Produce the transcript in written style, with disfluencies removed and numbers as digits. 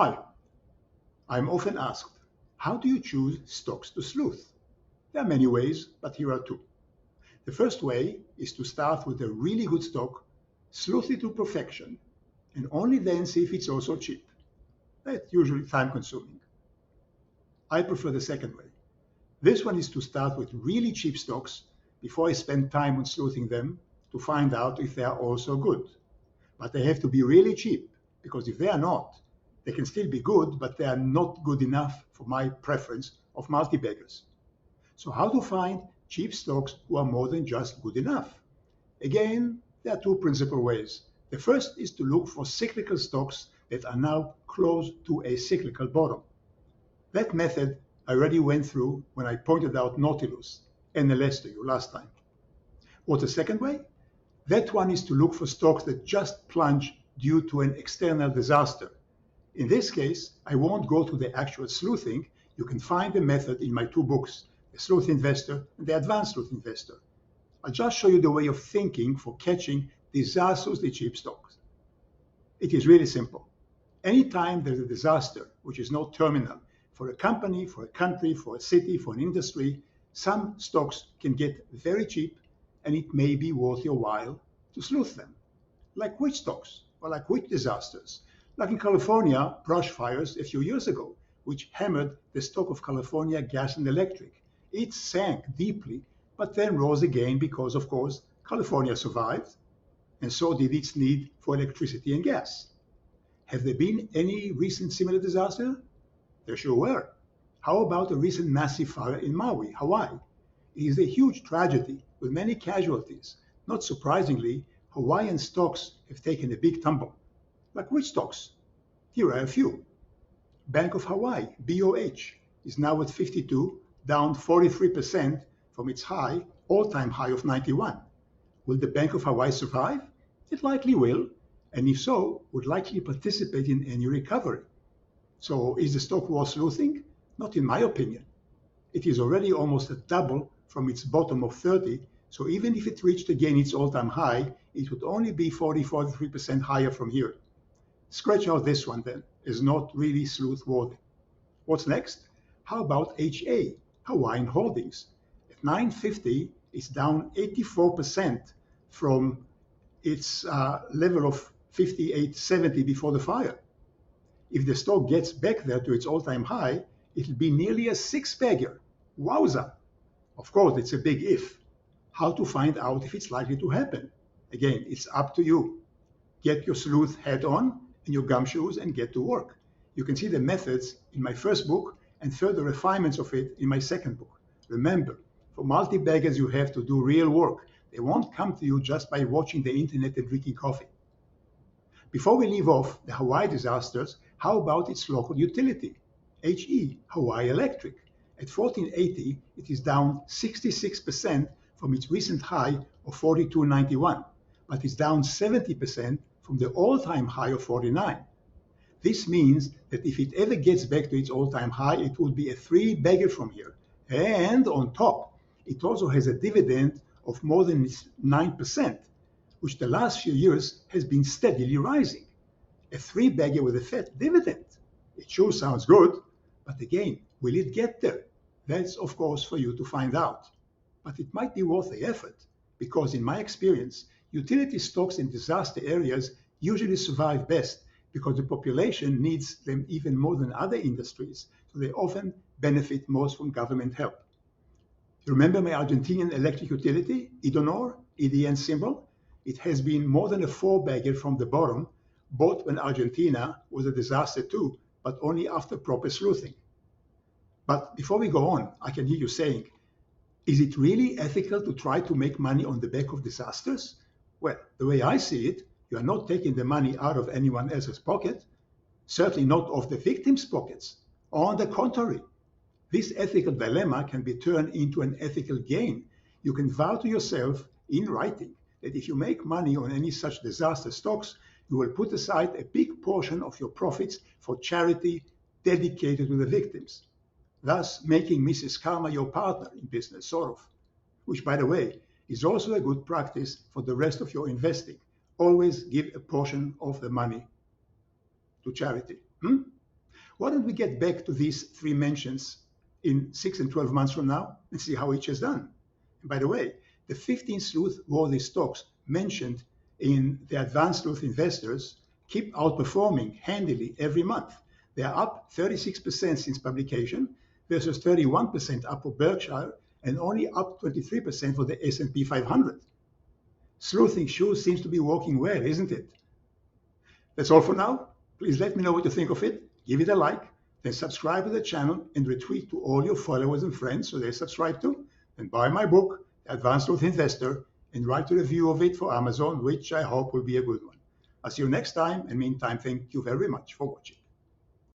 Hi, I'm often asked, how do you choose stocks to sleuth? There are many ways, but here are two. The first way is to start with a really good stock, sleuth it to perfection, and only then see if it's also cheap. That's usually time consuming. I prefer the second way. This one is to start with really cheap stocks before I spend time on sleuthing them to find out if they are also good. But they have to be really cheap, because if they are not, they can still be good, but they are not good enough for my preference of multi-baggers. So how to find cheap stocks who are more than just good enough? Again, there are two principal ways. The first is to look for cyclical stocks that are now close to a cyclical bottom. That method I already went through when I pointed out Nautilus, NLS to you last time. What's the second way? That one is to look for stocks that just plunge due to an external disaster. In this case, I won't go to the actual sleuthing. You can find the method in my two books, The Sleuth Investor and The Advanced Sleuth Investor. I'll just show you the way of thinking for catching disastrously cheap stocks. It is really simple. Anytime there's a disaster, which is not terminal, for a company, for a country, for a city, for an industry, some stocks can get very cheap and it may be worth your while to sleuth them. Like which stocks? Or like which disasters? Like in California, brush fires a few years ago, which hammered the stock of California Gas and Electric. It sank deeply, but then rose again because, of course, California survived, and so did its need for electricity and gas. Have there been any recent similar disaster? There sure were. How about a recent massive fire in Maui, Hawaii? It is a huge tragedy with many casualties. Not surprisingly, Hawaiian stocks have taken a big tumble. Like which stocks? Here are a few. Bank of Hawaii, BOH, is now at 52, down 43% from its high, all-time high of 91. Will the Bank of Hawaii survive? It likely will, and if so, would likely participate in any recovery. So is the stock worth sleuthing? Not in my opinion. It is already almost a double from its bottom of 30, so even if it reached again its all-time high, it would only be 43% higher from here. Scratch out this one then, is not really sleuth-worthy. What's next? How about HA, Hawaiian Holdings? At 950, it's down 84% from its level of 58.70 before the fire. If the stock gets back there to its all-time high, it'll be nearly a six-bagger. Wowza! Of course, it's a big if. How to find out if it's likely to happen? Again, it's up to you. Get your sleuth hat on and your gumshoes and get to work. You can see the methods in my first book and further refinements of it in my second book. Remember, for multi-baggers, you have to do real work. They won't come to you just by watching the internet and drinking coffee. Before we leave off the Hawaii disasters, how about its local utility? HE, Hawaii Electric. At 1480, it is down 66% from its recent high of 42.91, but it's down 70% from the all-time high of 49. This means that if it ever gets back to its all-time high, it will be a three-bagger from here. And on top, it also has a dividend of more than 9%, which the last few years has been steadily rising. A three-bagger with a fat dividend. It sure sounds good, but again, will it get there? That's, of course, for you to find out. But it might be worth the effort, because in my experience, utility stocks in disaster areas usually survive best because the population needs them even more than other industries, so they often benefit most from government help. You remember my Argentinian electric utility, Idonor, EDN symbol? It has been more than a four-bagger from the bottom, both when Argentina was a disaster too, but only after proper sleuthing. But before we go on, I can hear you saying, is it really ethical to try to make money on the back of disasters? Well, the way I see it, you are not taking the money out of anyone else's pocket, certainly not of the victims' pockets. On the contrary, this ethical dilemma can be turned into an ethical gain. You can vow to yourself in writing that if you make money on any such disaster stocks, you will put aside a big portion of your profits for charity dedicated to the victims, thus making Mrs. Karma your partner in business, sort of, which, by the way, is also a good practice for the rest of your investing. Always give a portion of the money to charity. Why don't we get back to these three mentions in 6 and 12 months from now and see how each has done? And by the way, the 15 sleuth-worthy stocks mentioned in the Advanced Sleuth Investors keep outperforming handily every month. They are up 36% since publication versus 31% up for Berkshire and only up 23% for the S&P 500. Sleuthing sure seems to be working well, isn't it? That's all for now. Please let me know what you think of it. Give it a like, then subscribe to the channel and retweet to all your followers and friends so they subscribe too. Then buy my book, The Advanced Sleuth Investor, and write a review of it for Amazon, which I hope will be a good one. I'll see you next time, and meantime, thank you very much for watching.